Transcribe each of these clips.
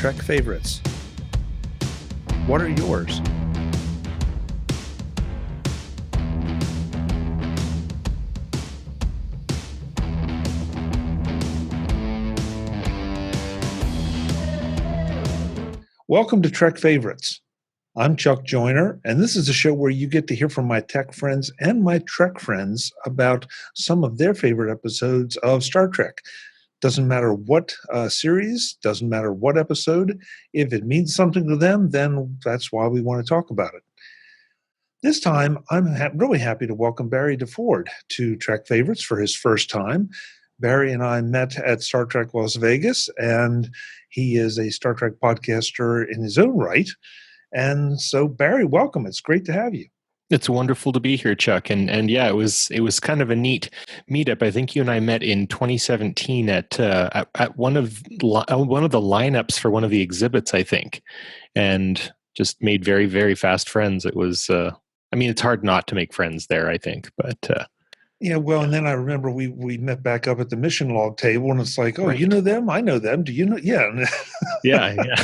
Trek favorites. What are yours? Welcome to Trek Favorites. I'm Chuck Joyner, and this is a show where you get to hear from my tech friends and my Trek friends about some of their favorite episodes of Star Trek. Doesn't matter what series, doesn't matter what episode. If it means something to them, then that's why we want to talk about it. This time, I'm really happy to welcome Barry DeFord to Trek Favorites for his first time. Barry and I met at Star Trek Las Vegas, and he is a Star Trek podcaster in his own right. And so, Barry, welcome. It's great to have you. It's wonderful to be here, Chuck. And yeah, it was kind of a neat meetup. I think you and I met in 2017 at one of the lineups for one of the exhibits, I think, and just made very, very fast friends. It was, it's hard not to make friends there, I think, but. Yeah, well, and then I remember we met back up at the mission log table, and it's like, oh, right. You know them? I know them. Do you know? Yeah. Yeah.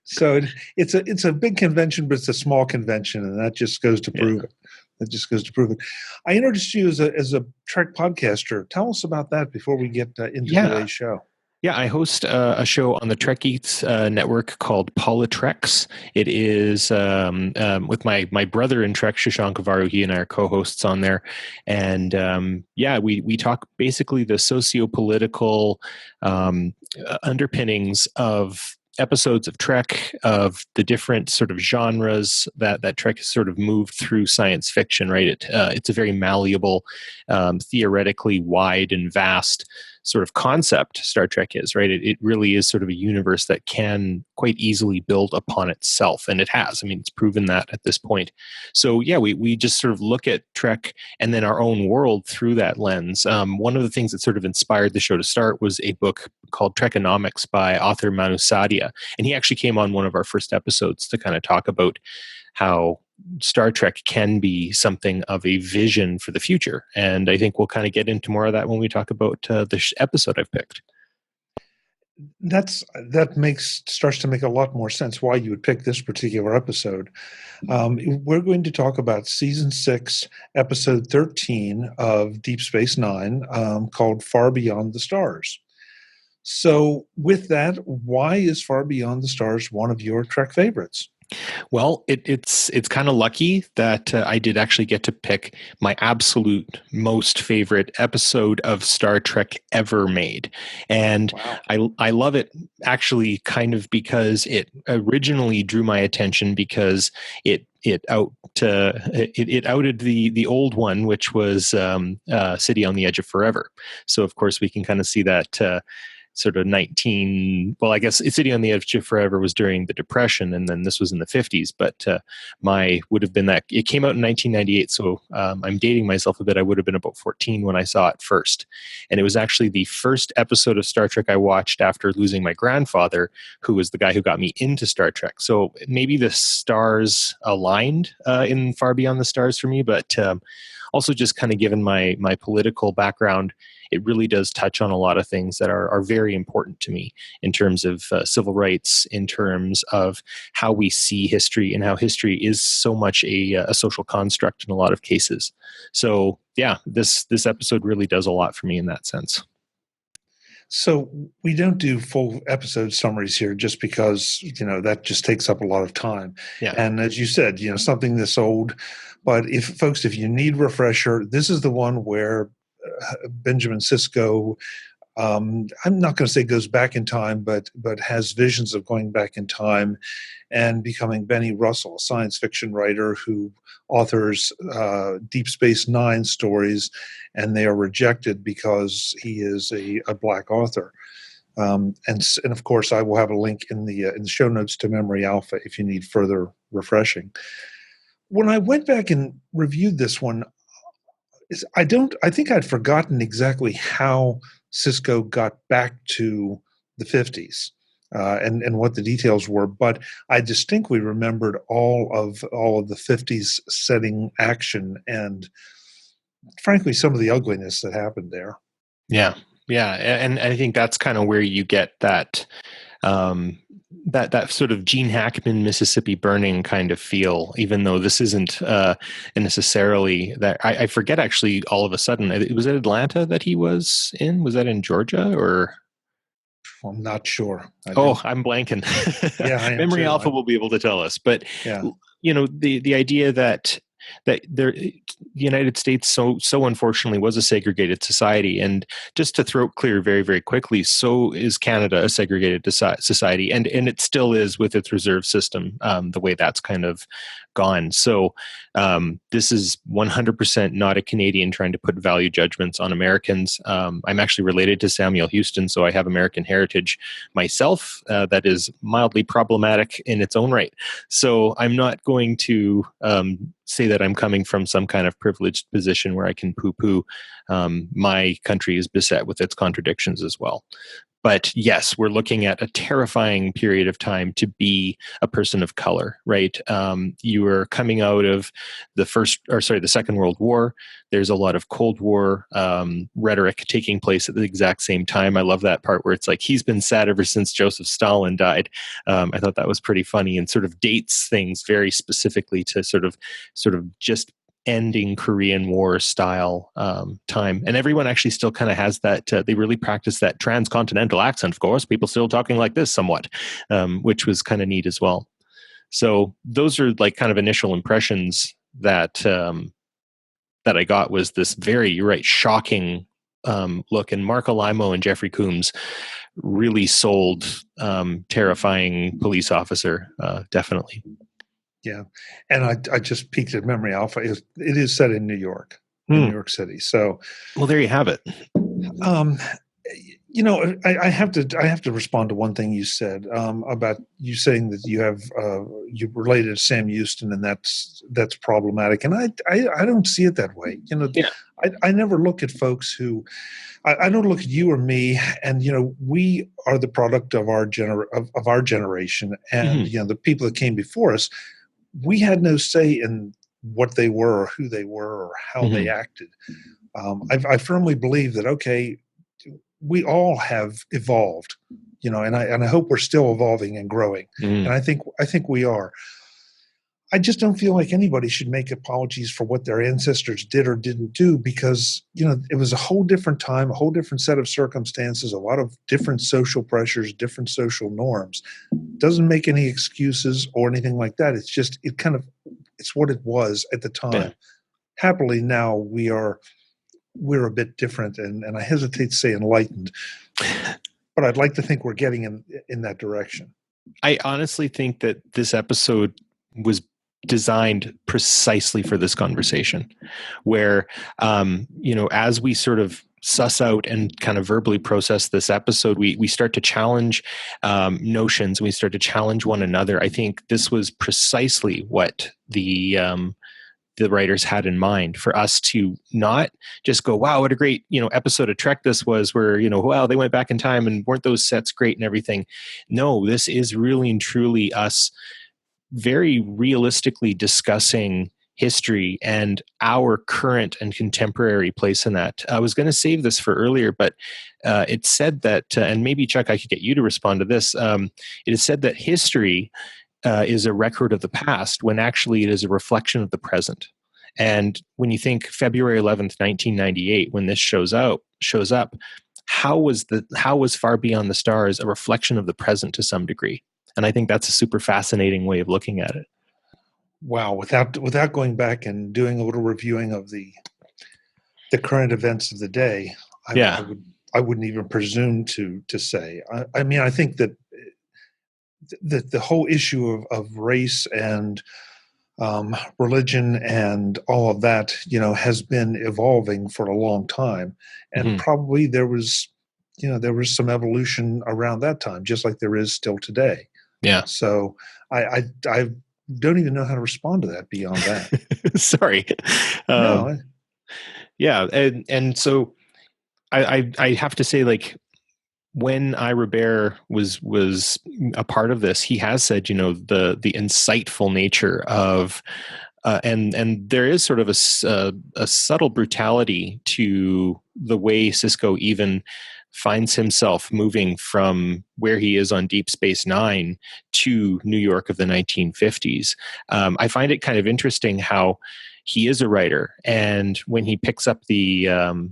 So it's a big convention, but it's a small convention, and that just goes to prove it. That just goes to prove it. I introduced you as a Trek podcaster. Tell us about that before we get into today's show. Yeah, I host a show on the Trek Eats network called PoliTreks. It is with my brother in Trek, Shashank Avaru. He and I are co-hosts on there. And we talk basically the socio-political underpinnings of episodes of Trek, of the different sort of genres that Trek has sort of moved through science fiction, right? It's a very malleable, theoretically wide and vast sort of concept Star Trek is, right? It really is sort of a universe that can quite easily build upon itself, and it has. I mean, it's proven that at this point. So yeah, we just sort of look at Trek and then our own world through that lens. One of the things that sort of inspired the show to start was a book called Trekonomics by author Manu Sadia, and he actually came on one of our first episodes to kind of talk about how Star Trek can be something of a vision for the future. And I think we'll kind of get into more of that when we talk about the episode I've picked. That starts to make a lot more sense why you would pick this particular episode. We're going to talk about season 6, episode 13 of Deep Space Nine, called Far Beyond the Stars. So with that, why is Far Beyond the Stars one of your Trek favorites? Well, it's kind of lucky that I did actually get to pick my absolute most favorite episode of Star Trek ever made. And wow. I love it actually kind of because it originally drew my attention because it outed the old one, which was City on the Edge of Forever. So of course we can kind of see that sort of I guess City on the Edge of Forever was during the Depression, and then this was in the 50s, but would have been that it came out in 1998, so I'm dating myself a bit. I would have been about 14 when I saw it first, and it was actually the first episode of Star Trek I watched after losing my grandfather, who was the guy who got me into Star Trek. So maybe the stars aligned in Far Beyond the Stars for me, but also just kind of given my political background, it really does touch on a lot of things that are very important to me in terms of civil rights, in terms of how we see history and how history is so much a social construct in a lot of cases. So yeah, this episode really does a lot for me in that sense. So we don't do full episode summaries here just because, that just takes up a lot of time. Yeah. And as you said, something this old, but if you need refresher, this is the one where Benjamin Sisko, I'm not going to say goes back in time, but has visions of going back in time and becoming Bennie Russell, a science fiction writer who authors Deep Space Nine stories, and they are rejected because he is a black author. And of course, I will have a link in the show notes to Memory Alpha if you need further refreshing. When I went back and reviewed this one, I think I'd forgotten exactly how Cisco got back to the 50s and what the details were, but I distinctly remembered all of the 50s setting action and, frankly, some of the ugliness that happened there. Yeah, and I think that's kind of where you get that that sort of Gene Hackman Mississippi Burning kind of feel, even though this isn't necessarily that. I forget actually. All of a sudden, was it Atlanta that he was in? Was that in Georgia or? I'm not sure. I'm blanking. Yeah, I am Memory too. Alpha will be able to tell us. But yeah, the idea that the United States so unfortunately was a segregated society, and just to throat clear very very quickly, so is Canada a segregated society, and it still is with its reserve system, the way that's kind of gone. So this is 100% not a Canadian trying to put value judgments on Americans. I'm actually related to Samuel Houston, so I have American heritage myself that is mildly problematic in its own right. So I'm not going to say that I'm coming from some kind of privileged position where I can poo-poo. My country is beset with its contradictions as well. But yes, we're looking at a terrifying period of time to be a person of color, right? You are coming out of the Second World War. There's a lot of Cold War rhetoric taking place at the exact same time. I love that part where it's like, he's been sad ever since Joseph Stalin died. I thought that was pretty funny, and sort of dates things very specifically to sort of just ending Korean War style time. And everyone actually still kind of has that, they really practice that transcontinental accent, of course, people still talking like this somewhat, which was kind of neat as well. So those are like kind of initial impressions that that I got, was this very, you're right, shocking look. And Mark Alimo and Jeffrey Coombs really sold terrifying police officer, definitely. Yeah, and I just peeked at Memory Alpha. It is set in New York, in New York City. So, well, there you have it. I have to respond to one thing you said about you saying that you related to Sam Houston, and that's problematic. And I don't see it that way. Yeah. I never look at folks who. I don't look at you or me, and we are the product of our generation, and the people that came before us. We had no say in what they were, or who they were, or how they acted. I firmly believe that, okay, we all have evolved, and I hope we're still evolving and growing. And I think we are. I just don't feel like anybody should make apologies for what their ancestors did or didn't do, because, it was a whole different time, a whole different set of circumstances, a lot of different social pressures, different social norms. Doesn't make any excuses or anything like that. It's just, it's what it was at the time. Yeah. Happily now we're a bit different, and I hesitate to say enlightened, but I'd like to think we're getting in that direction. I honestly think that this episode was designed precisely for this conversation, where, as we sort of suss out and kind of verbally process this episode, we start to challenge notions, we start to challenge one another. I think this was precisely what the writers had in mind, for us to not just go, wow, what a great, episode of Trek this was, where, wow, they went back in time and weren't those sets great and everything. No, this is really and truly us very realistically discussing history and our current and contemporary place in that. I was going to save this for earlier, but it said that, and maybe Chuck, I could get you to respond to this. It is said that history is a record of the past, when actually it is a reflection of the present. And when you think February 11th, 1998, when this shows up, how was Far Beyond the Stars a reflection of the present to some degree? And I think that's a super fascinating way of looking at it. Wow, without going back and doing a little reviewing of the current events of the day, I wouldn't even presume to say. I mean, I think that the whole issue of race and religion and all of that, has been evolving for a long time, and probably there was some evolution around that time, just like there is still today. Yeah. So I don't even know how to respond to that beyond that. Sorry. No. Yeah. And so I have to say, like, when Ira Bear was a part of this, he has said, the insightful nature of, and there is sort of a subtle brutality to the way Cisco even finds himself moving from where he is on Deep Space Nine to New York of the 1950s. I find it kind of interesting how he is a writer, and when he picks up the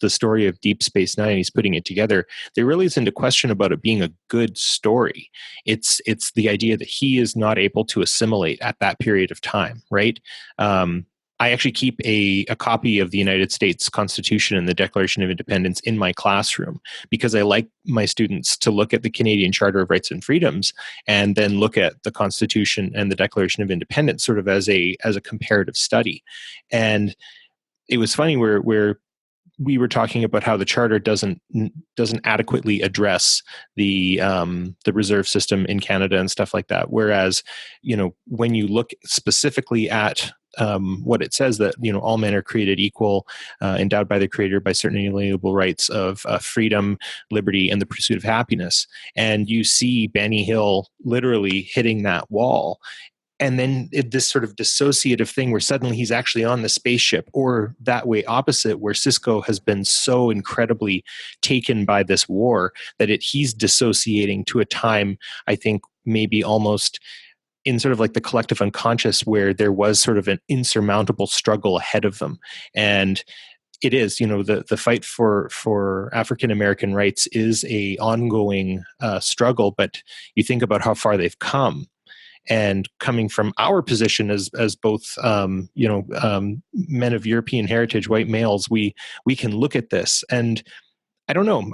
story of Deep Space Nine, he's putting it together. There really isn't a question about it being a good story. It's the idea that he is not able to assimilate at that period of time, right? I actually keep a copy of the United States Constitution and the Declaration of Independence in my classroom because I like my students to look at the Canadian Charter of Rights and Freedoms and then look at the Constitution and the Declaration of Independence sort of as a comparative study. And it was funny where we were talking about how the charter doesn't adequately address the reserve system in Canada and stuff like that. Whereas, when you look specifically at what it says, that all men are created equal, endowed by the Creator by certain inalienable rights of freedom, liberty, and the pursuit of happiness, and you see Benny Hill literally hitting that wall. And then this sort of dissociative thing where suddenly he's actually on the spaceship, or that way opposite, where Cisco has been so incredibly taken by this war that he's dissociating to a time, I think, maybe almost in sort of like the collective unconscious, where there was sort of an insurmountable struggle ahead of them. And it is, the fight for African American rights is a ongoing struggle, but you think about how far they've come. And coming from our position as both men of European heritage, white males, we can look at this, and I don't know.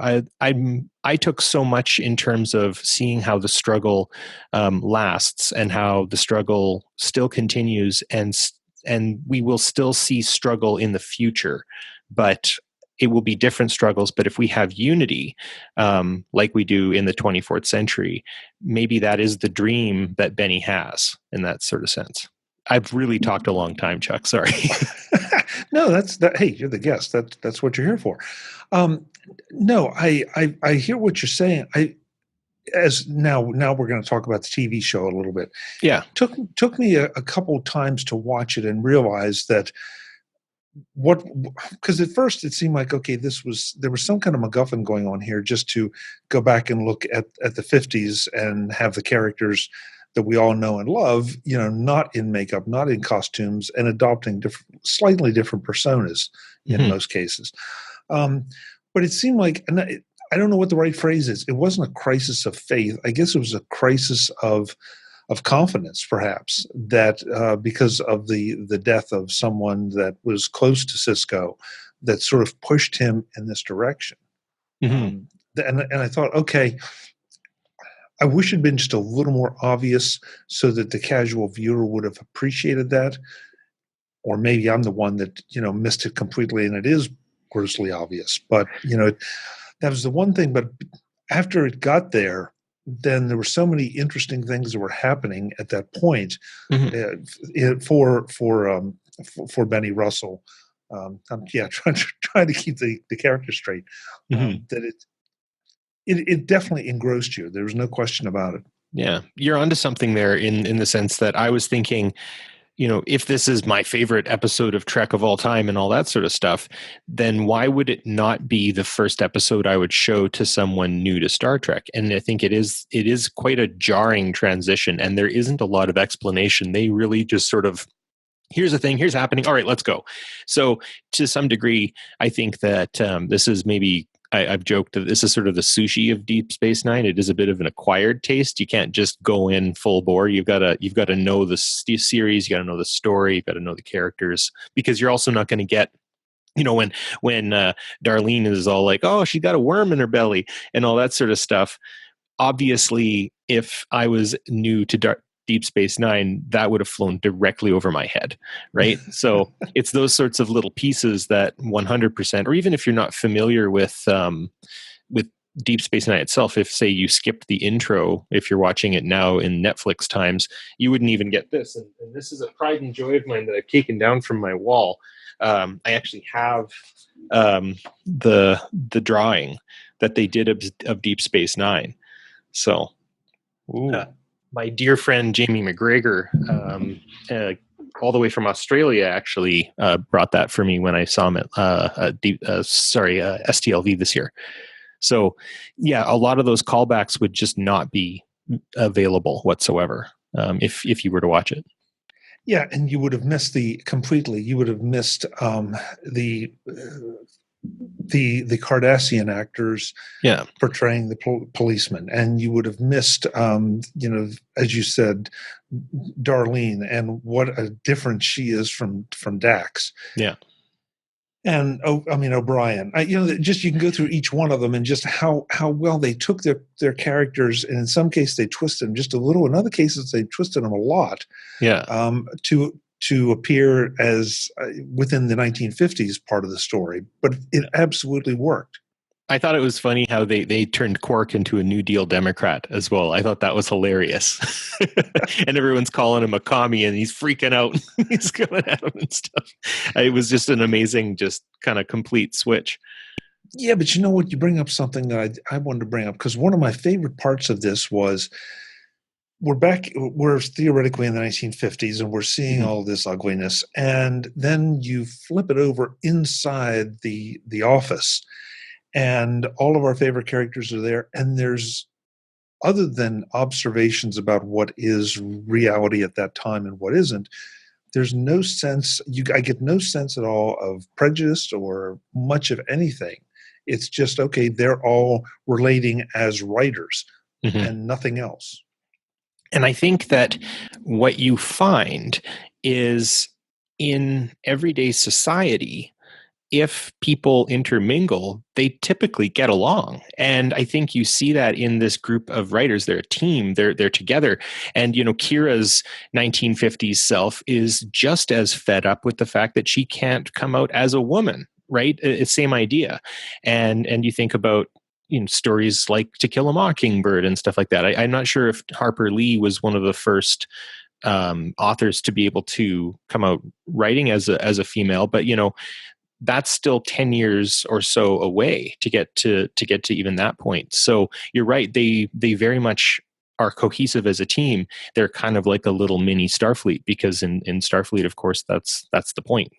I took so much in terms of seeing how the struggle lasts and how the struggle still continues, and we will still see struggle in the future, but it will be different struggles. But if we have unity, like we do in the 24th century, maybe that is the dream that Benny has in that sort of sense. I've really talked a long time, Chuck. Sorry. No, that's that. Hey, you're the guest. That's what you're here for. No, I hear what you're saying. Now we're going to talk about the TV show a little bit. Yeah. Took me a couple times to watch it and realize that because at first it seemed like, okay, there was some kind of MacGuffin going on here, just to go back and look at the 50s and have the characters that we all know and love, not in makeup, not in costumes, and adopting slightly different personas in most cases. But it seemed like, and I don't know what the right phrase is. It wasn't a crisis of faith. I guess it was a crisis of confidence, perhaps, that because of the death of someone that was close to Cisco, that sort of pushed him in this direction. And I thought, okay, I wish it had been just a little more obvious so that the casual viewer would have appreciated that. Or maybe I'm the one that, missed it completely and it is grossly obvious. But, that was the one thing. But after it got there, then there were so many interesting things that were happening at that point for Bennie Russell. I'm trying to keep the character straight. That it definitely engrossed you. There was no question about it. Yeah, you're onto something there in the sense that I was thinking, if this is my favorite episode of Trek of all time and all that sort of stuff, then why would it not be the first episode I would show to someone new to Star Trek? And I think it is quite a jarring transition, and there isn't a lot of explanation. They really just sort of, here's the thing, here's happening. All right, let's go. So to some degree, I think that this is maybe, I've joked that this is sort of the sushi of Deep Space Nine. It is a bit of an acquired taste. You can't just go in full bore. You've got to know the series. You got to know the story. You got to know the characters, because you're also not going to get, when Darlene is all like, oh, she got a worm in her belly and all that sort of stuff. Obviously, if I was new to Deep Space Nine, that would have flown directly over my head, right? So it's those sorts of little pieces that 100%, or even if you're not familiar with Deep Space Nine itself, if say you skipped the intro, if you're watching it now in Netflix times, you wouldn't even get this. And this is a pride and joy of mine that I've taken down from my wall. I actually have the drawing that they did of Deep Space Nine. So. My dear friend Jamie McGregor, all the way from Australia, actually brought that for me when I saw him at STLV this year. So, yeah, a lot of those callbacks would just not be available whatsoever if you were to watch it. Yeah, and you would have missed you would have missed the the Cardassian actors portraying the policeman, and you would have missed as you said, Darlene, and what a difference she is from Dax. Yeah. And O'Brien. Just you can go through each one of them and just how well they took their characters, and in some cases they twisted them just a little. In other cases they twisted them a lot. Yeah. To appear as within the 1950s part of the story, but it absolutely worked. I thought it was funny how they turned Quark into a New Deal Democrat as well. I thought that was hilarious. And everyone's calling him a commie and he's freaking out. He's coming at him and stuff. It was just an amazing, just kind of complete switch. Yeah, but you know what? You bring up something that I wanted to bring up, because one of my favorite parts of this was we're theoretically in the 1950s and we're seeing all this ugliness. And then you flip it over inside the office, and all of our favorite characters are there. And there's, other than observations about what is reality at that time and what isn't, there's no sense, I get no sense at all of prejudice or much of anything. It's just, okay, they're all relating as writers and nothing else. And I think that what you find is in everyday society, if people intermingle, they typically get along. And I think you see that in this group of writers. They're a team, they're together. And, Kira's 1950s self is just as fed up with the fact that she can't come out as a woman, right? It's same idea. And you think about, stories like To Kill a Mockingbird and stuff like that. I'm not sure if Harper Lee was one of the first authors to be able to come out writing as a female, but, that's still 10 years or so away to get to even that point. So you're right. They very much are cohesive as a team. They're kind of like a little mini Starfleet, because in Starfleet, of course, that's the point.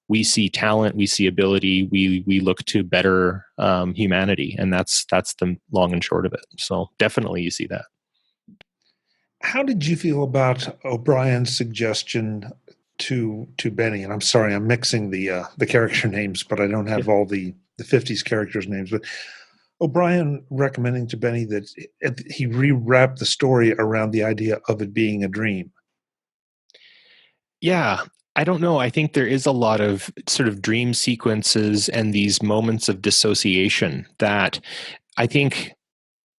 We see talent, we see ability, we look to better humanity, and that's the long and short of it. So definitely you see that. How did you feel about O'Brien's suggestion to Bennie? And I'm sorry, I'm mixing the character names, but I don't have all the 50s characters' names. But O'Brien recommending to Bennie that he rewrap the story around the idea of it being a dream. Yeah, I don't know. I think there is a lot of sort of dream sequences and these moments of dissociation that I think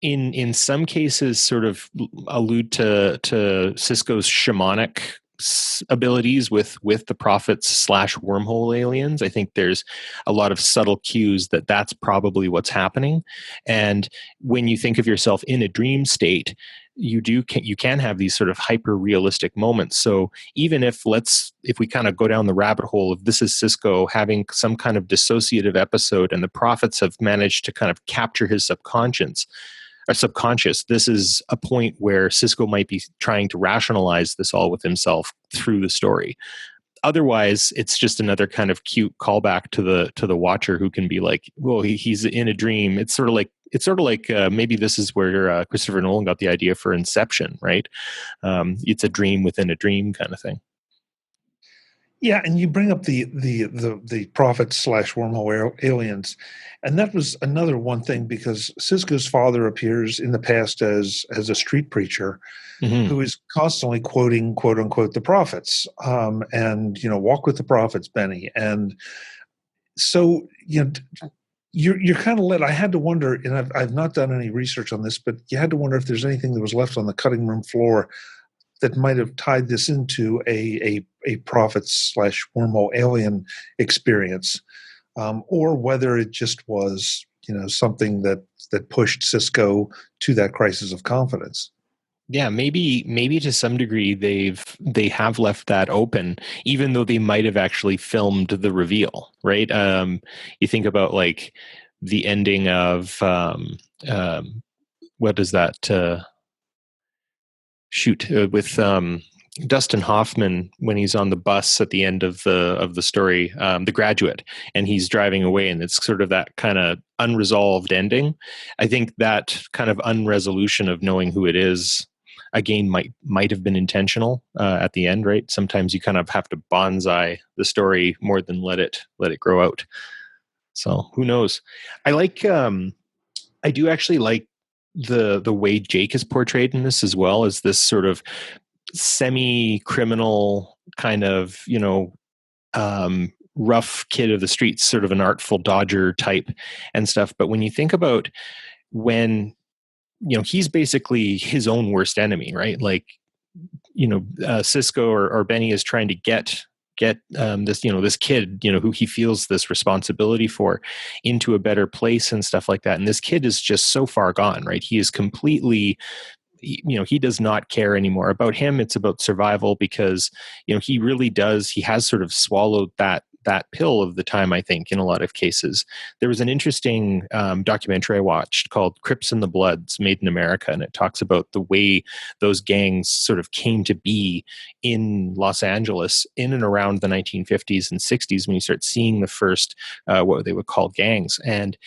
in some cases sort of allude to Cisco's shamanic abilities with the prophets / wormhole aliens. I think there's a lot of subtle cues that that's probably what's happening. And when you think of yourself in a dream state, you can have these sort of hyper realistic moments. So even if we kind of go down the rabbit hole of this is Cisco having some kind of dissociative episode and the prophets have managed to kind of capture his subconscious, this is a point where Cisco might be trying to rationalize this all with himself through the story. Otherwise, it's just another kind of cute callback to the watcher who can be like, well, he's in a dream. It's sort of like maybe this is where Christopher Nolan got the idea for Inception, right? It's a dream within a dream kind of thing. Yeah, and you bring up the prophets / wormhole aliens, and that was another one thing, because Cisco's father appears in the past as a street preacher who is constantly quoting "quote unquote" the prophets, and walk with the prophets, Benny, and so you're kind of led. I had to wonder, and I've not done any research on this, but you had to wonder if there's anything that was left on the cutting room floor that might have tied this into a prophets / wormhole alien experience, or whether it just was something that pushed Cisco to that crisis of confidence. Yeah, maybe to some degree they have left that open, even though they might have actually filmed the reveal, right? You think about like the ending of what is that? With Dustin Hoffman, when he's on the bus at the end of the story, The Graduate, and he's driving away, and it's sort of that kind of unresolved ending. I think that kind of unresolution of knowing who it is, again, might have been intentional at the end, right? Sometimes you kind of have to bonsai the story more than let it grow out. So who knows? I do actually like the way Jake is portrayed in this, as well as this sort of semi-criminal kind of, rough kid of the streets, sort of an artful dodger type and stuff. But when you think about when, he's basically his own worst enemy, right? Like, Cisco or Benny is trying to get this kid, who he feels this responsibility for, into a better place and stuff like that. And this kid is just so far gone, right? He is completely, he does not care anymore about him. It's about survival, because, he really does. He has sort of swallowed that pill of the time, I think, in a lot of cases. There was an interesting documentary I watched called Crips and the Bloods, Made in America, and it talks about the way those gangs sort of came to be in Los Angeles in and around the 1950s and 60s, when you start seeing the first, what they would call gangs. And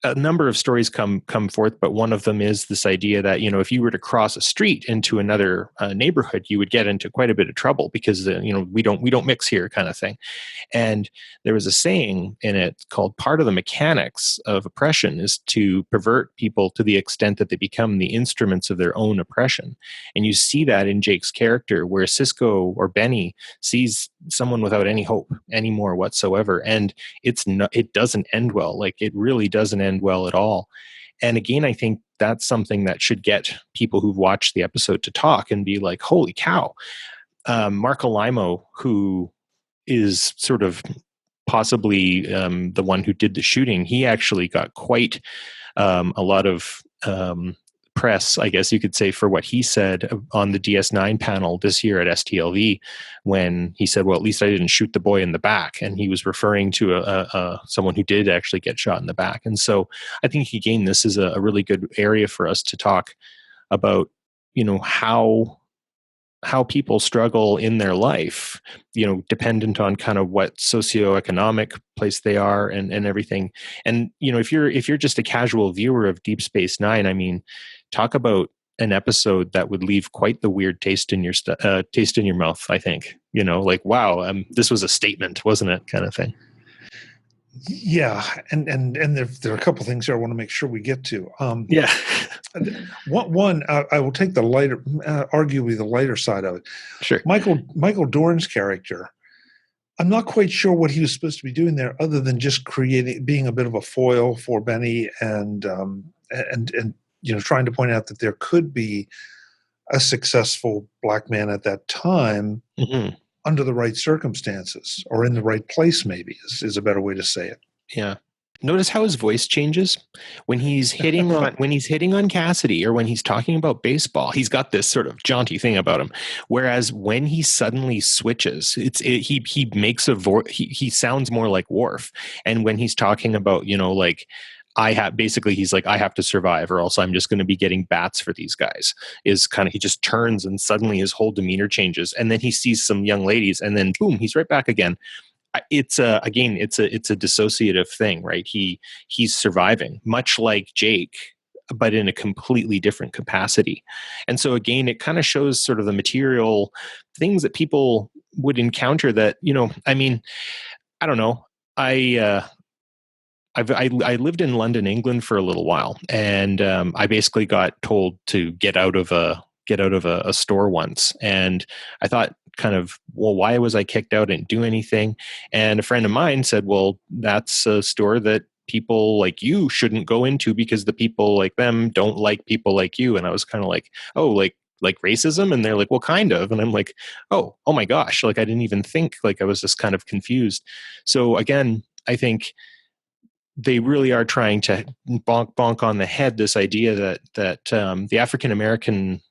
a number of stories come forth, but one of them is this idea that, if you were to cross a street into another neighborhood, you would get into quite a bit of trouble, because we don't mix here, kind of thing. And there was a saying in it called, part of the mechanics of oppression is to pervert people to the extent that they become the instruments of their own oppression. And you see that in Jake's character, where Cisco or Benny sees someone without any hope anymore whatsoever, and it doesn't end well. Like, it really doesn't end well at all. And again, I think that's something that should get people who've watched the episode to talk and be like, holy cow. Marco Limo, who is sort of possibly the one who did the shooting, he actually got quite a lot of press, I guess you could say, for what he said on the DS9 panel this year at STLV, when he said, well, at least I didn't shoot the boy in the back. And he was referring to someone who did actually get shot in the back. And so I think, again, this is a really good area for us to talk about, how people struggle in their life, dependent on kind of what socioeconomic place they are and everything. And, if you're just a casual viewer of Deep Space Nine, I mean, talk about an episode that would leave quite the weird taste in your mouth, I think, like, wow, this was a statement, wasn't it, kind of thing. Yeah, and there are a couple of things here I want to make sure we get to. Yeah. One, I will take the lighter, arguably the lighter side of it. Sure. Michael Dorn's character, I'm not quite sure what he was supposed to be doing there, other than just being a bit of a foil for Benny, and trying to point out that there could be a successful black man at that time. Mm-hmm. Under the right circumstances, or in the right place, maybe is a better way to say it. Yeah. Notice how his voice changes when he's hitting on Cassidy, or when he's talking about baseball. He's got this sort of jaunty thing about him. Whereas when he suddenly switches, he makes he sounds more like Worf. And when he's talking about, he's like, I have to survive, or else I'm just going to be getting bats for these guys, is kind of, he just turns and suddenly his whole demeanor changes. And then he sees some young ladies, and then boom, he's right back again. It's a dissociative thing, right? He's surviving, much like Jake, but in a completely different capacity. And so again, it kind of shows sort of the material things that people would encounter that, I mean, I don't know. I lived in London, England for a little while, and I basically got told to get out of a store once, and I thought, kind of, well, why was I kicked out? I didn't do anything. And a friend of mine said, well, that's a store that people like you shouldn't go into, because the people like them don't like people like you. And I was kind of like, oh, like racism? And they're like, well, kind of. And I'm like, oh my gosh, like I didn't even think, like I was just kind of confused. So again, I think they really are trying to bonk on the head this idea that the African American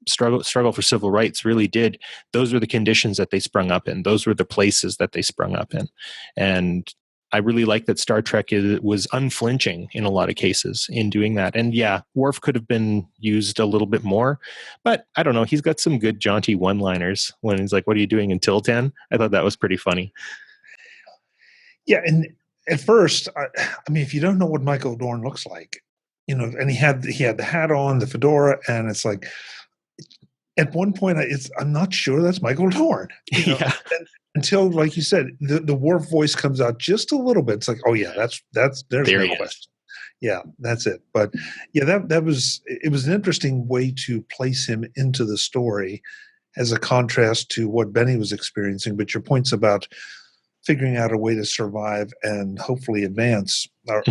struggle for civil rights really did. Those were the conditions that they sprung up in. Those were the places that they sprung up in, and I really like that Star Trek was unflinching in a lot of cases in doing that. And yeah, Worf could have been used a little bit more, but I don't know. He's got some good jaunty one-liners when he's like, "What are you doing until 10?" I thought that was pretty funny. Yeah, and at first, I mean, if you don't know what Michael Dorn looks like, and he had the hat on, the fedora, and it's like, at one point, I'm not sure that's Michael Dorn. Yeah. Until, like you said, the Worf voice comes out just a little bit. It's like, oh yeah, there's There no question. Yeah, that's it. But yeah, it was an interesting way to place him into the story as a contrast to what Benny was experiencing. But your points about figuring out a way to survive and hopefully advance are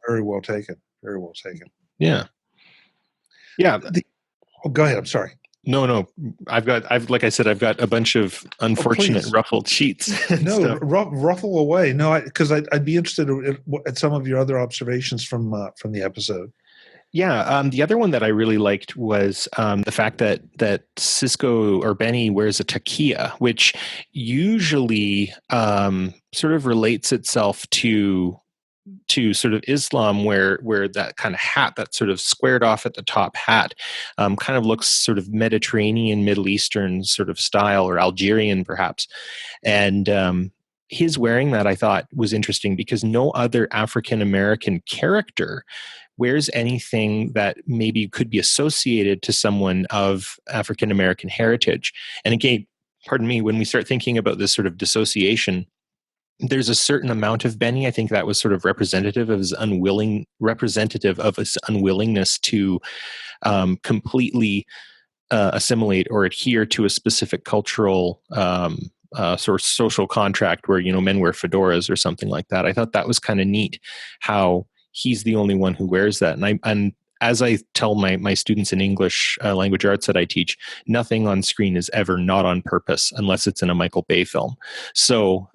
very well taken. Very well taken. Yeah. Yeah. Go ahead. I'm sorry. No. I've like I said, I've got a bunch of unfortunate ruffled sheets. No, ruffle away. No, because I'd be interested at some of your other observations from the episode. Yeah, the other one that I really liked was the fact that Cisco or Benny wears a takia, which usually sort of relates itself to sort of Islam, where that kind of hat, that sort of squared off at the top hat, kind of looks sort of Mediterranean, Middle Eastern sort of style, or Algerian perhaps. And his wearing that, I thought, was interesting because no other African American character wears anything that maybe could be associated to someone of African American heritage. And again, pardon me, when we start thinking about this sort of dissociation, there's a certain amount of Benny. I think that was sort of representative of his unwillingness to completely assimilate or adhere to a specific cultural sort of social contract where, men wear fedoras or something like that. I thought that was kind of neat how he's the only one who wears that. And as I tell my students in English language arts that I teach, nothing on screen is ever not on purpose unless it's in a Michael Bay film. So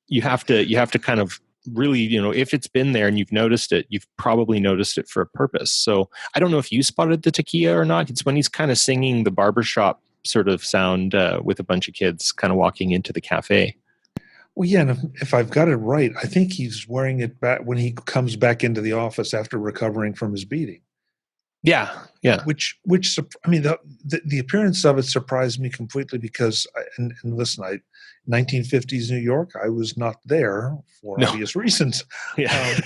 you have to kind of really, if it's been there and you've noticed it, you've probably noticed it for a purpose. So I don't know if you spotted the takia or not. It's when he's kind of singing the barbershop sort of sound with a bunch of kids kind of walking into the cafe. Well, yeah, and if I've got it right, I think he's wearing it back when he comes back into the office after recovering from his beating. Yeah. Which I mean, the appearance of it surprised me completely because, and listen, 1950s New York, I was not there for obvious reasons. Yeah.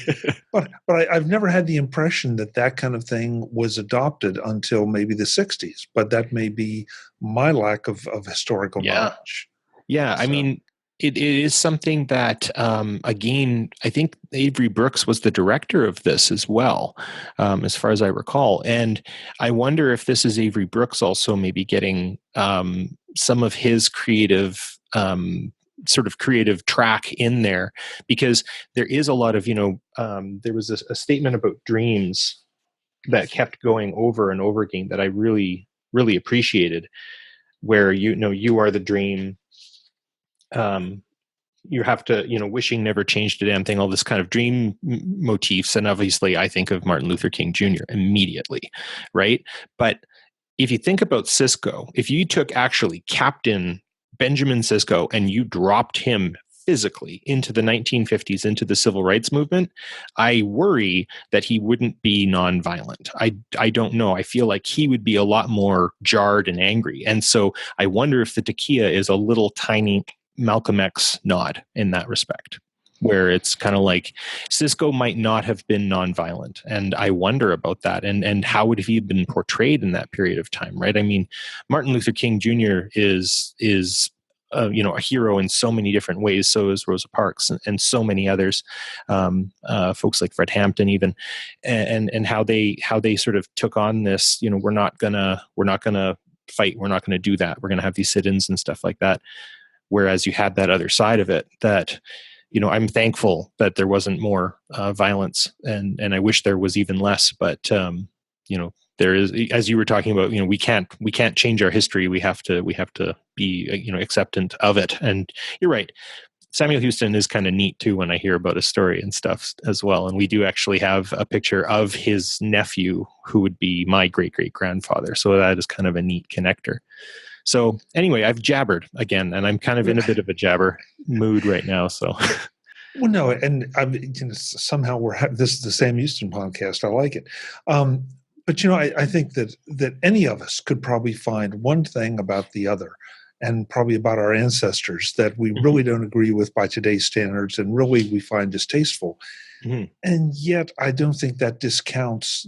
But I've never had the impression that kind of thing was adopted until maybe the 60s. But that may be my lack of historical knowledge. Yeah, so. I mean, it is something that, again, I think Avery Brooks was the director of this as well, as far as I recall. And I wonder if this is Avery Brooks also maybe getting some of his creative sort of creative track in there, because there is a lot of, there was a statement about dreams that kept going over and over again that I really, really appreciated, where, you are the dream. You have to, wishing never changed a damn thing, all this kind of dream motifs. And obviously I think of Martin Luther King Jr. immediately, right? But if you think about Cisco, if you took actually Captain Benjamin Cisco and you dropped him physically into the 1950s, into the civil rights movement, I worry that he wouldn't be nonviolent. I don't know. I feel like he would be a lot more jarred and angry. And so I wonder if the takia is a little tiny Malcolm X nod in that respect, where it's kind of like Cisco might not have been nonviolent. And I wonder about that. And how would he have been portrayed in that period of time, right? I mean, Martin Luther King Jr. is a hero in so many different ways. So is Rosa Parks and so many others, folks like Fred Hampton even, and how they sort of took on this, we're not gonna fight. We're not gonna do that. We're gonna have these sit-ins and stuff like that. Whereas you had that other side of it that, I'm thankful that there wasn't more violence, and I wish there was even less. But there is, as you were talking about, we can't change our history. We have to be acceptant of it. And you're right. Samuel Houston is kind of neat too when I hear about his story and stuff as well. And we do actually have a picture of his nephew who would be my great great grandfather. So that is kind of a neat connector. So anyway, I've jabbered again, and I'm kind of in a bit of a jabber mood right now. So, well, no, and somehow this is the Sam Houston podcast. I like it. But I think that any of us could probably find one thing about the other, and probably about our ancestors, that we really don't agree with by today's standards, and really we find distasteful. And yet, I don't think that discounts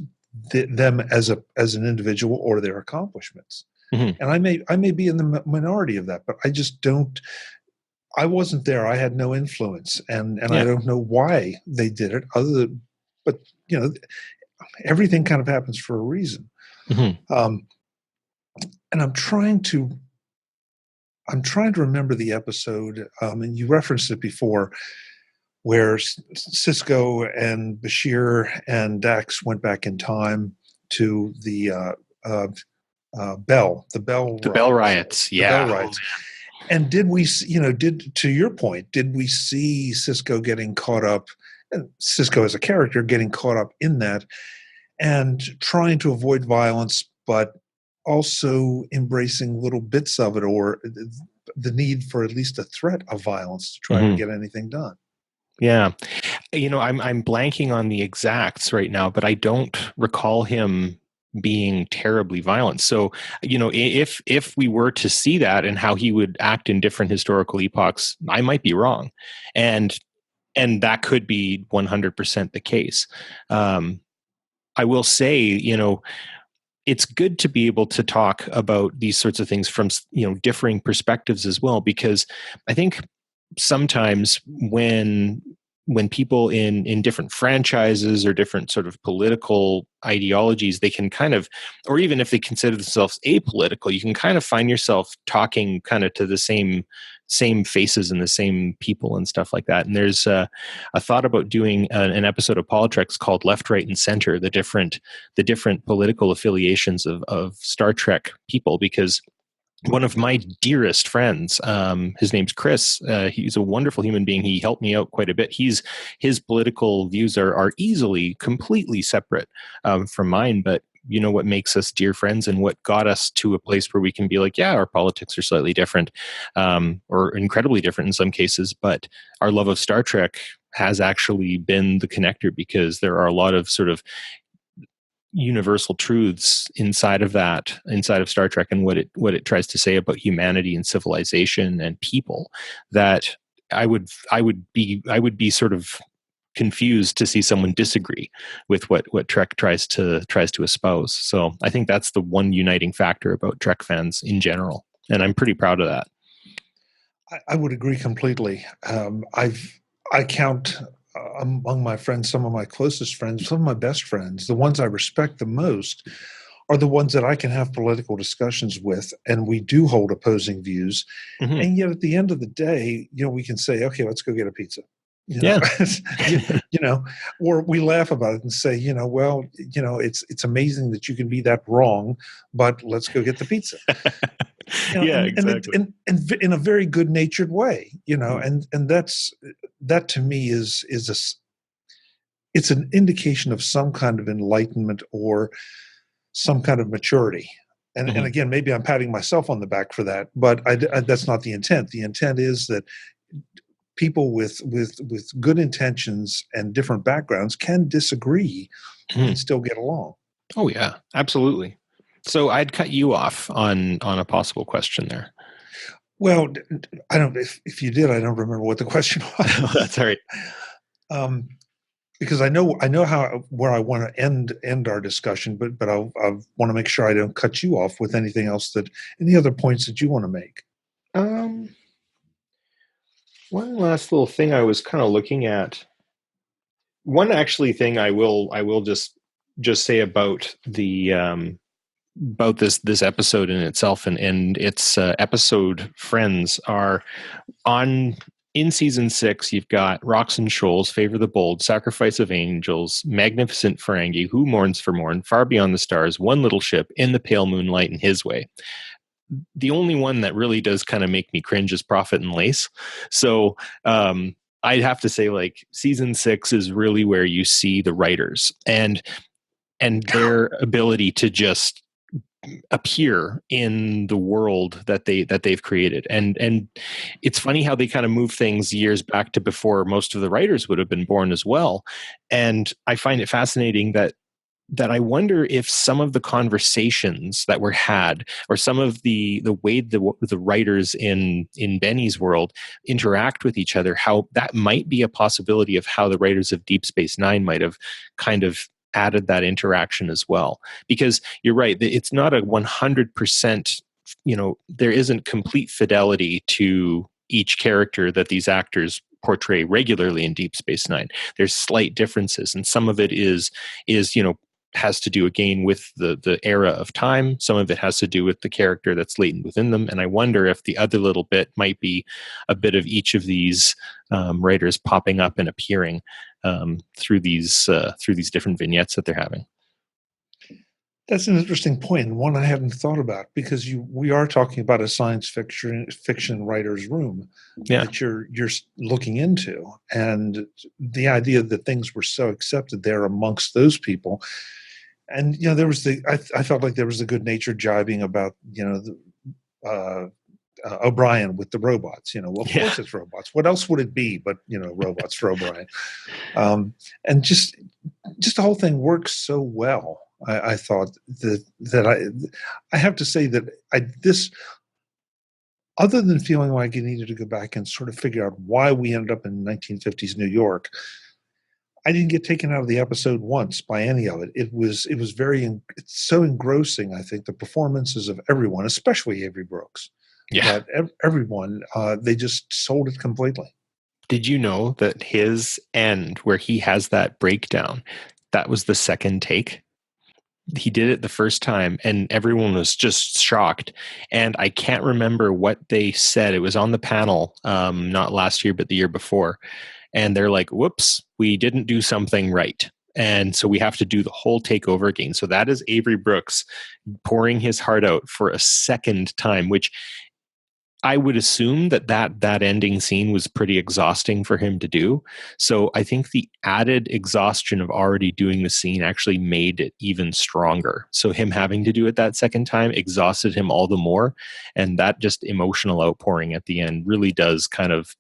them as an individual or their accomplishments. And I may be in the minority of that, but I just don't. I wasn't there. I had no influence, and I don't know why they did it. But everything kind of happens for a reason. And I'm trying to remember the episode, and you referenced it before, where Cisco and Bashir and Dax went back in time to the Bell riots. Yeah. Bell riots. And did we, to your point, did we see Cisco getting caught up, and Cisco as a character getting caught up in that and trying to avoid violence, but also embracing little bits of it, or the need for at least a threat of violence to try to get anything done? Yeah. I'm blanking on the exacts right now, but I don't recall him being terribly violent. So, if we were to see that and how he would act in different historical epochs, I might be wrong. And that could be 100% the case. I will say, it's good to be able to talk about these sorts of things from, differing perspectives as well, because I think sometimes when people in different franchises or different sort of political ideologies, they can kind of, or even if they consider themselves apolitical, you can kind of find yourself talking kind of to the same faces and the same people and stuff like that. And there's a thought about doing an episode of PoliTreks called Left, Right, and Center, the different political affiliations of Star Trek people, because one of my dearest friends, his name's Chris. He's a wonderful human being. He helped me out quite a bit. His political views are easily completely separate from mine, but what makes us dear friends and what got us to a place where we can be like, yeah, our politics are slightly different, or incredibly different in some cases, but our love of Star Trek has actually been the connector, because there are a lot of sort of universal truths inside of Star Trek and what it tries to say about humanity and civilization and people, that I would be sort of confused to see someone disagree with what Trek tries to espouse. So I think that's the one uniting factor about Trek fans in general, and I'm pretty proud of that. I would agree completely. I count among my friends, some of my closest friends, some of my best friends, the ones I respect the most are the ones that I can have political discussions with, and we do hold opposing views. And yet at the end of the day, we can say, okay, let's go get a pizza. Or we laugh about it and say, it's amazing that you can be that wrong, but let's go get the pizza. Exactly. And in a very good-natured way, and that to me is it's an indication of some kind of enlightenment or some kind of maturity. And again, maybe I'm patting myself on the back for that, but that's not the intent. The intent is that people with good intentions and different backgrounds can disagree and still get along. Oh yeah, absolutely. So I'd cut you off on a possible question there. Well, I don't. If you did, I don't remember what the question was. That's all right. Because I know where I want to end our discussion, but I want to make sure I don't cut you off with anything else, any other points that you want to make. One last little thing I was kind of looking at. One actually thing I will just say about the about this episode in itself and its episode friends are in season 6. You've got Rocks and Shoals, Favor the Bold, Sacrifice of Angels, Magnificent Ferengi, Who Mourns for Morn, Far Beyond the Stars, One Little Ship, In the Pale Moonlight, and His Way. The only one that really does kind of make me cringe is Prophet and Lace. So I'd have to say, like, season 6 is really where you see the writers and their ability to just appear in the world that they've created. And it's funny how they kind of move things years back to before most of the writers would have been born as well. And I find it fascinating that I wonder if some of the conversations that were had, or some of the way the writers in Benny's world interact with each other, how that might be a possibility of how the writers of Deep Space Nine might have kind of added that interaction as well. Because you're right, it's not a 100%, there isn't complete fidelity to each character that these actors portray regularly in Deep Space Nine. There's slight differences, and some of it is has to do again with the era of time. Some of it has to do with the character that's latent within them. And I wonder if the other little bit might be a bit of each of these writers popping up and appearing through these different vignettes that they're having. That's an interesting point, and one I hadn't thought about, because we are talking about a science fiction writer's room that you're looking into, and the idea that things were so accepted there amongst those people. And there was I felt like there was a good-natured jibing about O'Brien with the robots. Of course it's robots. What else would it be but robots for O'Brien? And just the whole thing works so well. I thought that I have to say that this, other than feeling like I needed to go back and sort of figure out why we ended up in 1950s New York, I didn't get taken out of the episode once by any of it. It was it's so engrossing. I think the performances of everyone, especially Avery Brooks, but everyone, they just sold it completely. Did you know that his end, where he has that breakdown, that was the second take? He did it the first time and everyone was just shocked. And I can't remember what they said. It was on the panel, not last year, but the year before. And they're like, whoops, we didn't do something right. And so we have to do the whole takeover again. So that is Avery Brooks pouring his heart out for a second time, which I would assume that ending scene was pretty exhausting for him to do. So I think the added exhaustion of already doing the scene actually made it even stronger. So him having to do it that second time exhausted him all the more. And that just emotional outpouring at the end really does kind of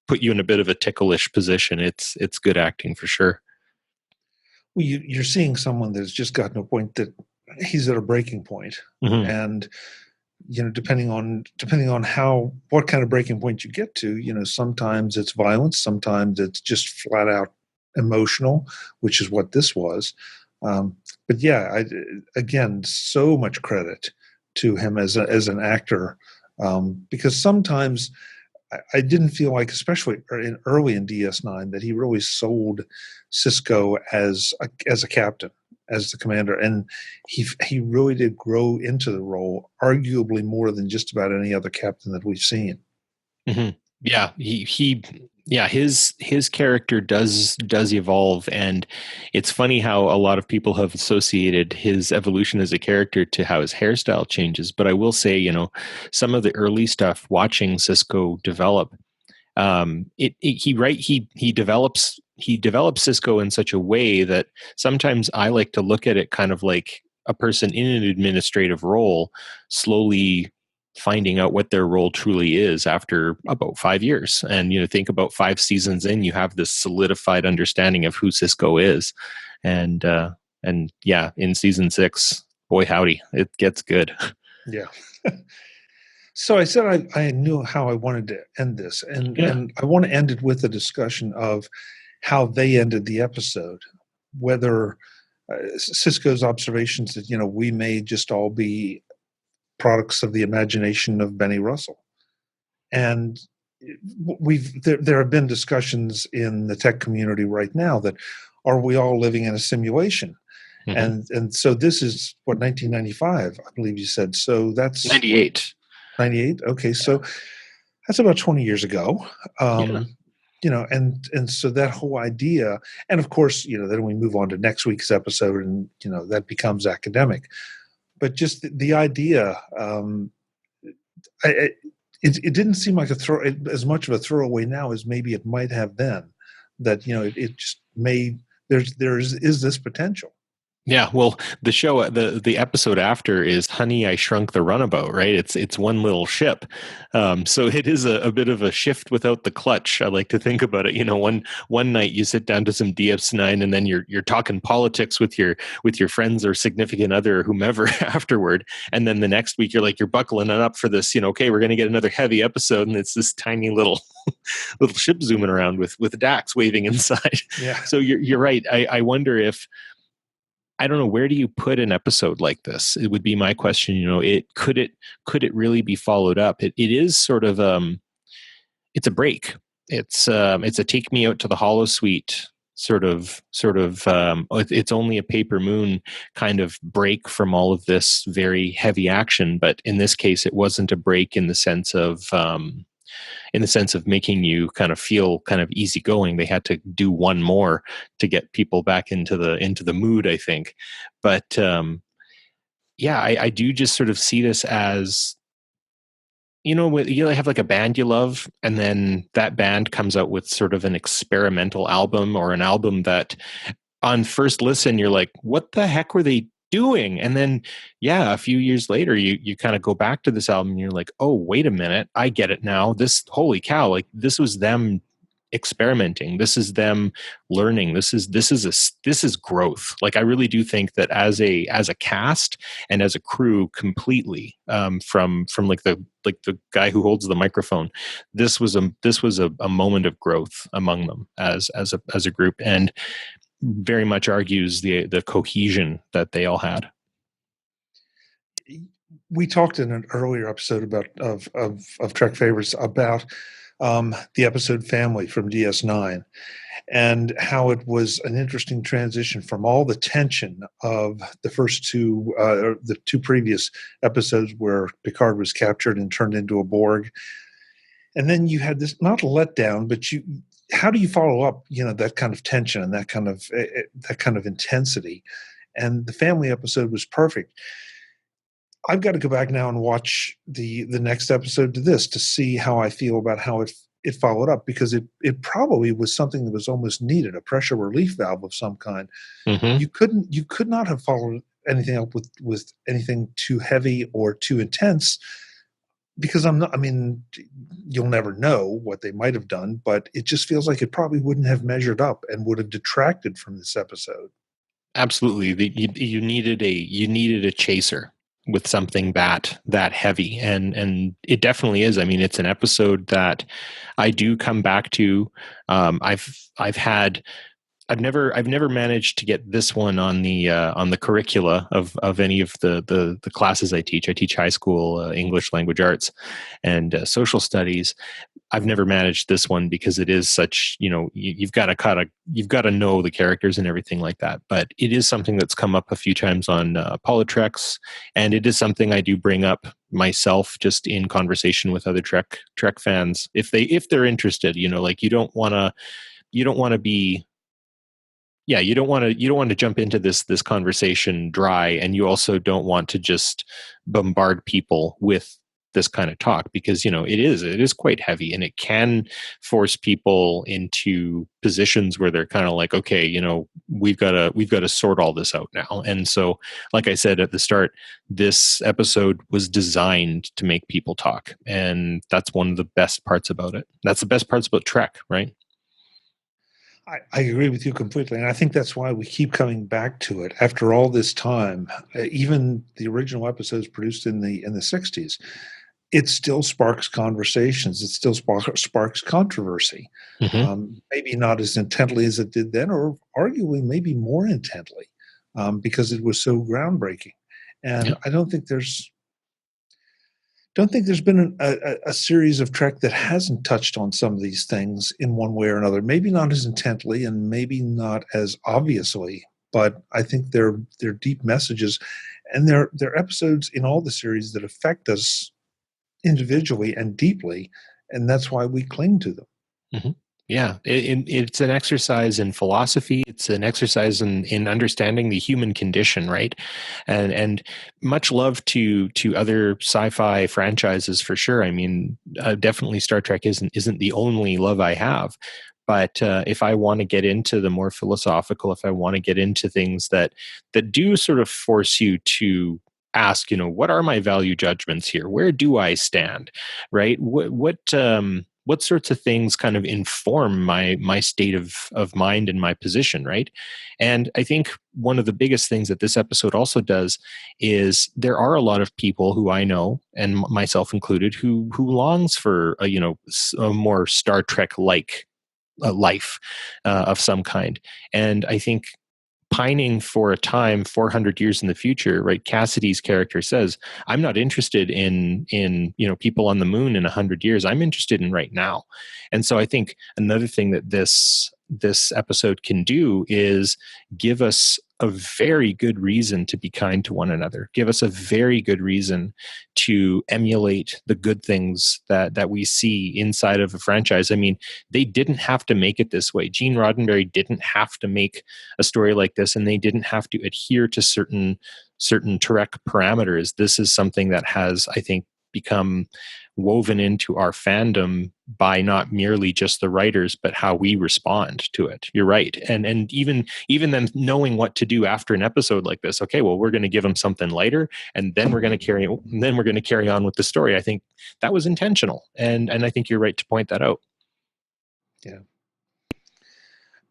put you in a bit of a ticklish position. It's good acting for sure. Well, you're seeing someone that's just gotten to a point that he's at a breaking point. Mm-hmm. And depending on what kind of breaking point you get to, sometimes it's violence, sometimes it's just flat out emotional, which is what this was. But yeah, again, so much credit to him as an actor, because sometimes I didn't feel like, especially early in DS9, that he really sold Cisco as a captain, as the commander, and he really did grow into the role, arguably more than just about any other captain that we've seen. Mm-hmm. Yeah, his character does evolve, and it's funny how a lot of people have associated his evolution as a character to how his hairstyle changes. But I will say, some of the early stuff, watching Cisco develop, he develops Cisco in such a way that sometimes I like to look at it kind of like a person in an administrative role slowly finding out what their role truly is after about 5 years. And, think about 5 seasons in, you have this solidified understanding of who Cisco is. And yeah, in season 6, boy, howdy, it gets good. Yeah. So I said I knew how I wanted to end this, and I want to end it with a discussion of how they ended the episode, whether Cisco's observations that, we may just all be products of the imagination of Bennie Russell. And there have been discussions in the tech community right now that, are we all living in a simulation? Mm-hmm. And so this is 1995, I believe you said. So that's 98. 98. Okay. So that's about 20 years ago. And so that whole idea, and of course, then we move on to next week's episode and, that becomes academic. But just the idea, it didn't seem like as much of a throwaway now as maybe it might have then. That it just made there is this potential. Yeah, well, the episode after is "Honey, I Shrunk the Runabout." Right? It's one little ship, so it is a bit of a shift without the clutch. I like to think about it. One night you sit down to some DS9, and then you're talking politics with your friends or significant other or whomever afterward, and then the next week you're buckling it up for this. Okay, we're going to get another heavy episode, and it's this tiny little little ship zooming around with Dax waving inside. Yeah. So you're right. I wonder if. I don't know, where do you put an episode like this? It would be my question. Could it really be followed up? It is sort of it's a break. It's a take me out to the hollow suite it's only a paper moon kind of break from all of this very heavy action, but in this case it wasn't a break in the sense of making you kind of feel kind of easygoing. They had to do one more to get people back into the mood, I think. But yeah, I do just sort of see this as, you have like a band you love, and then that band comes out with sort of an experimental album, or an album that on first listen you're like, what the heck were they doing? And then a few years later you kind of go back to this album and you're like, oh, wait a minute, I get it now. Holy cow, like this was them experimenting, this is them learning, this is growth. Like I really do think that as a cast and as a crew completely, from the guy who holds the microphone, this was a moment of growth among them as a group, and very much argues the cohesion that they all had. We talked in an earlier episode about of Trek Favorites about the episode Family from DS9, and how it was an interesting transition from all the tension of the first the two previous episodes where Picard was captured and turned into a Borg. And then you had this, not a letdown, but how do you follow up, that kind of tension and that kind of intensity? And the Family episode was perfect. I've got to go back now and watch the next episode to this to see how I feel about how it followed up, because it probably was something that was almost needed, a pressure relief valve of some kind. Mm-hmm. You could not have followed anything up with anything too heavy or too intense, because you'll never know what they might have done, but it just feels like it probably wouldn't have measured up and would have detracted from this episode. Absolutely. You needed a chaser with something that heavy, and it definitely is. I mean, it's an episode that I do come back to. I've never managed to get this one on the curricula of any of the classes I teach. I teach high school English language arts and social studies. I've never managed this one because it is such, you've got to know the characters and everything like that. But it is something that's come up a few times on PoliTreks, and it is something I do bring up myself just in conversation with other Trek fans if they're interested. You don't want to be. Yeah, you don't want to jump into this conversation dry, and you also don't want to just bombard people with this kind of talk, because it is quite heavy, and it can force people into positions where they're kind of like, okay, we've got to sort all this out now. And so, like I said at the start, this episode was designed to make people talk, and that's one of the best parts about it. That's the best parts about Trek, right? I agree with you completely, and I think that's why we keep coming back to it after all this time. Even the original episodes produced in the 60s, it still sparks conversations. It still sparks controversy. Mm-hmm. Maybe not as intently as it did then, or arguably maybe more intently, because it was so groundbreaking. And I don't think there's been a series of Trek that hasn't touched on some of these things in one way or another. Maybe not as intently and maybe not as obviously, but I think they're deep messages, and they're episodes in all the series that affect us individually and deeply, and that's why we cling to them. Mm-hmm. Yeah, it's an exercise in philosophy. It's an exercise in understanding the human condition, right? And much love to other sci-fi franchises for sure. I mean, definitely Star Trek isn't the only love I have, But if I want to get into the more philosophical, if I want to get into things that do sort of force you to ask, what are my value judgments here? Where do I stand? Right? What sorts of things kind of inform my state of mind and my position, right? And I think one of the biggest things that this episode also does is there are a lot of people who I know, and myself included, who longs for a more Star Trek like life of some kind. And I think pining for a time 400 years in the future, right? Cassidy's character says, I'm not interested in people on the moon in 100 years. I'm interested in right now. And so I think another thing that this episode can do is give us a very good reason to be kind to one another, give us a very good reason to emulate the good things that we see inside of a franchise. I mean, they didn't have to make it this way. Gene Roddenberry didn't have to make a story like this, and they didn't have to adhere to certain Trek parameters. This is something that has, I think, become woven into our fandom by not merely just the writers, but how we respond to it. You're right. And even them knowing what to do after an episode like this, okay, well, we're going to give them something lighter, and then we're going to carry on with the story. I think that was intentional. And I think you're right to point that out. Yeah.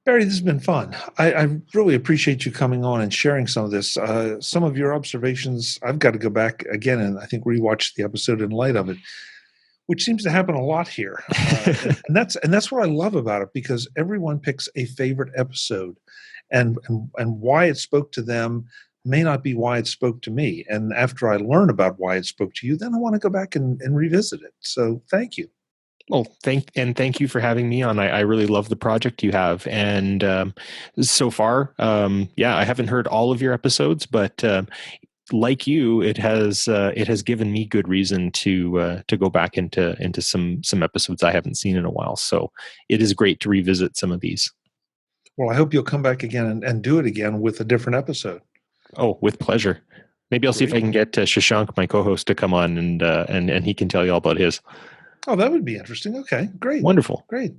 Barry, this has been fun. I really appreciate you coming on and sharing some of this. Some of your observations, I've got to go back again and I think rewatch the episode in light of it, which seems to happen a lot here. And that's what I love about it, because everyone picks a favorite episode, and why it spoke to them may not be why it spoke to me. And after I learn about why it spoke to you, then I want to go back and revisit it. So thank you. Well, thank you for having me on. I really love the project you have, and so far, I haven't heard all of your episodes, but like you, it has given me good reason to go back into some episodes I haven't seen in a while. So it is great to revisit some of these. Well, I hope you'll come back again and do it again with a different episode. Oh, with pleasure. Maybe I'll see if I can get Shashank, my co-host, to come on and he can tell you all about his. Oh, that would be interesting. Okay, great. Wonderful. Great.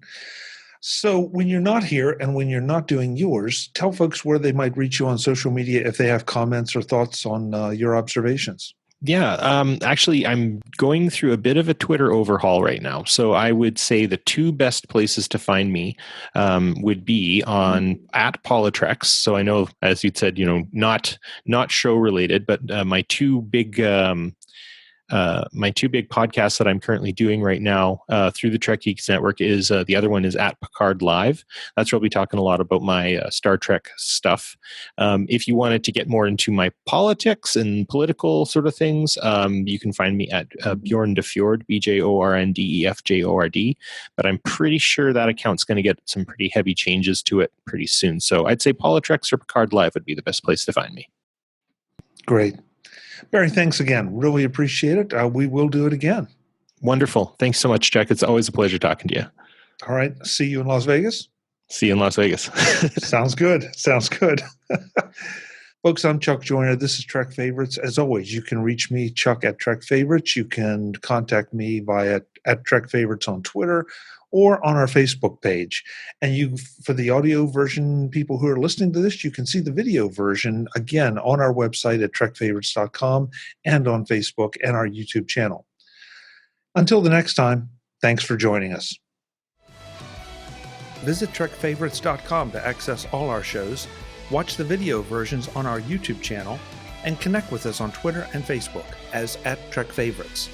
So when you're not here and when you're not doing yours, tell folks where they might reach you on social media if they have comments or thoughts on your observations. Yeah, actually, I'm going through a bit of a Twitter overhaul right now. So I would say the two best places to find me would be on at PoliTreks. So I know, as you'd said, not show related, but my two big podcasts that I'm currently doing right now through the Trek Geeks Network is the other one is at Picard Live. That's where I'll be talking a lot about my Star Trek stuff. If you wanted to get more into my politics and political sort of things, you can find me at Bjorn DeFord, BJORNDEFJORD. But I'm pretty sure that account's going to get some pretty heavy changes to it pretty soon. So I'd say PoliTreks or Picard Live would be the best place to find me. Great. Barry, thanks again. Really appreciate it. We will do it again. Wonderful. Thanks so much, Jack. It's always a pleasure talking to you. All right. See you in Las Vegas. See you in Las Vegas. Sounds good. Folks, I'm Chuck Joyner. This is Trek Favorites. As always, you can reach me, Chuck, at Trek Favorites. You can contact me via at Trek Favorites on Twitter or on our Facebook page. And for the audio version, people who are listening to this, you can see the video version, again, on our website at TrekFavorites.com and on Facebook and our YouTube channel. Until the next time, thanks for joining us. Visit TrekFavorites.com to access all our shows, watch the video versions on our YouTube channel, and connect with us on Twitter and Facebook as at TrekFavorites.